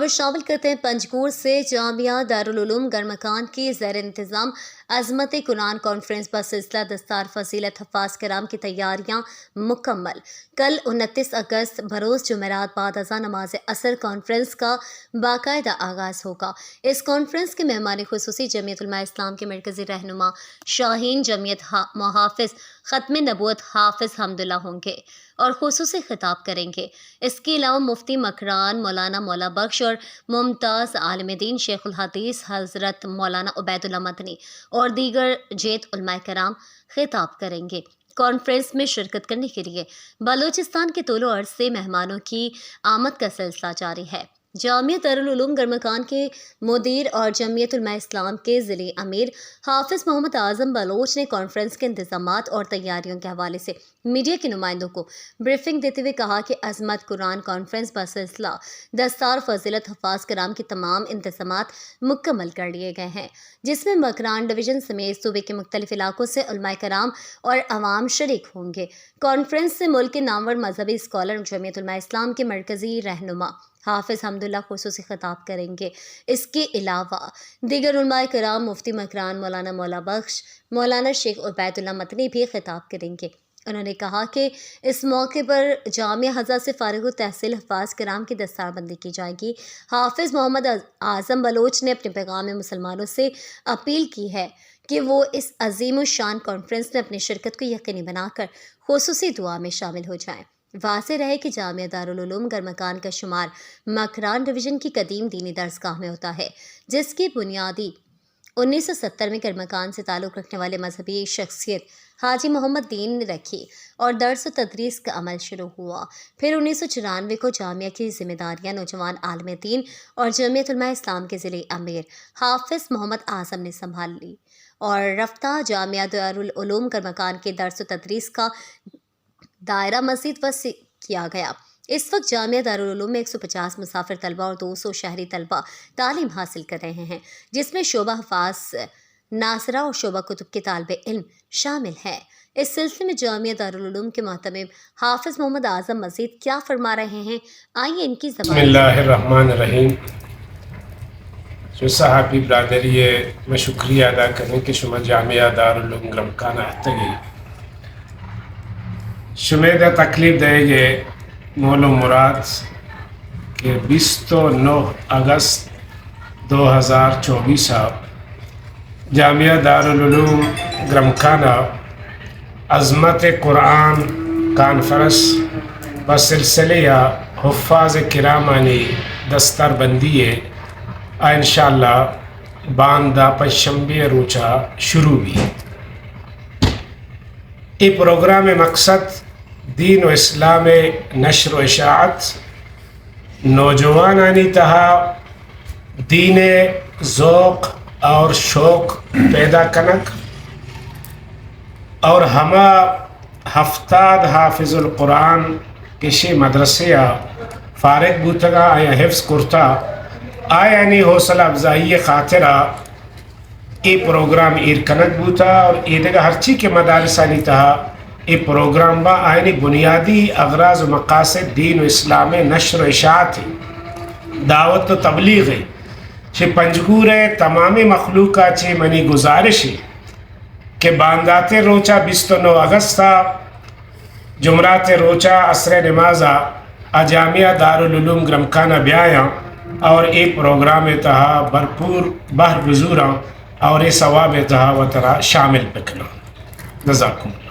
خبر شامل کرتے ہیں پنجگور سے۔ جامعہ دارالعلوم گرمکان کی زیر انتظام عظمت قرآن کانفرنس بسلسلہ دستار فضیلت حفاظ کرام کی تیاریاں مکمل۔ کل 29 اگست بروز جمعرات بعد ازاں نماز عصر کانفرنس کا باقاعدہ آغاز ہوگا۔ اس کانفرنس کے مہمان خصوصی جمعیت علماء اسلام کے مرکزی رہنما شاہین، جمعیت محافظ ختم نبوت حافظ حمداللہ ہوں گے اور خصوصی خطاب کریں گے۔ اس کے علاوہ مفتی مکران مولانا مولا بخش اور ممتاز عالم دین شیخ الحدیث حضرت مولانا عبید اللہ مدنی اور دیگر جیت علماء کرام خطاب کریں گے۔ کانفرنس میں شرکت کرنے کے لیے بلوچستان کے طول و عرض سے مہمانوں کی آمد کا سلسلہ جاری ہے۔ جامعہ دارالعلوم گرمکان کے مدیر اور جمعیت علماء اسلام کے ضلعی امیر حافظ محمد اعظم بلوچ نے کانفرنس کے انتظامات اور تیاریوں کے حوالے سے میڈیا کے نمائندوں کو بریفنگ دیتے ہوئے کہا کہ عظمت قرآن کانفرنس بسلسلہ دستار فضیلت حفاظ کرام کے تمام انتظامات مکمل کر لیے گئے ہیں، جس میں مکران ڈویژن سمیت صوبے کے مختلف علاقوں سے علماء کرام اور عوام شریک ہوں گے۔ کانفرنس سے ملک کے نامور مذہبی اسکالر جمعیت علماء اسلام کے مرکزی رہنما حافظ حمداللہ خصوصی خطاب کریں گے۔ اس کے علاوہ دیگر علماء کرام مفتی مکران مولانا مولا بخش مولانا شیخ عبید اللہ مدنی بھی خطاب کریں گے۔ انہوں نے کہا کہ اس موقع پر جامعہ حضرت سے فارغ التحصیل حفاظ کرام کی دستار بندی کی جائے گی۔ حافظ محمد اعظم بلوچ نے اپنے پیغام میں مسلمانوں سے اپیل کی ہے کہ وہ اس عظیم الشان کانفرنس میں اپنی شرکت کو یقینی بنا کر خصوصی دعا میں شامل ہو جائیں۔ واضح رہے کہ جامعہ دارالعلوم گرمکان کا شمار مکران ڈویژن کی قدیم دینی درسگاہ میں ہوتا ہے، جس کی بنیادی 1970 میں گرمکان سے تعلق رکھنے والے مذہبی شخصیت حاجی محمد دین نے رکھی اور درس و تدریس کا عمل شروع ہوا۔ پھر 1994 کو جامعہ کی ذمہ داریاں نوجوان عالم دین اور جمعیت علماء اسلام کے ضلعی امیر حافظ محمد اعظم نے سنبھال لی اور رفتہ جامعہ دارالعلوم گرمکان کے درس و تدریس کا دائرہ مزید وسیع کیا گیا۔ اس وقت جامعہ دارالعلوم میں 150 مسافر طلبہ اور 200 شہری طلبہ تعلیم حاصل کر رہے ہیں، جس میں شعبہ حفاظ ناصرہ اور شعبہ کتب کے طالب علم شامل ہیں۔ اس سلسلے میں جامعہ دارالعلوم کے محتمم حافظ محمد اعظم مزید کیا فرما رہے ہیں، آئیے ان کی زبان۔ بسم اللہ الرحمن الرحیم۔ جو صحابی برادری ہے، میں شکریہ ادا کرنے کہ شما جامعہ دارالعلوم گرمکان احتگی شمید تکلیف دے گے مول و مراد کہ 29 اگست 2024 جامعہ دارالعلوم گرمکانہ عظمت قرآن کانفرنس بسلسلہ حفاظ کرامانی دستار بندی ہے انشاءاللہ باندہ پنجشنبے روچہ شروع بھی۔ یہ پروگرام مقصد دین و اسلام نشر و اشاعت، نوجوانانی تہا دین ذوق اور شوق پیدا کنک اور ہما ہفتاد حافظ القرآن کشی مدرسہ فارغ بوتگا آیا حفظ کرتا آیا یعنی حوصلہ افزائی خاطرہ یہ پروگرام ایر کنک بوتا اور ایدگا ہر چی کے مدارسانی تہا یہ پروگرام با آئینی بنیادی اغراض و مقاصد دین و اسلام نشر و اشاعت دعوت و تبلیغ ہے۔ چھ پنجگور تمامی مخلوقہ چھ منی گزارش ہے کہ بانداتے روچہ 29 اگست جمعرات روچہ عصر نمازہ جامعہ دارالعلوم گرمکانہ بیایا اور یہ پروگرام تہا بھرپور بہر بزوراں اور یہ ثواب تہا و ترا شامل بکنا۔ جزاکم اللہ۔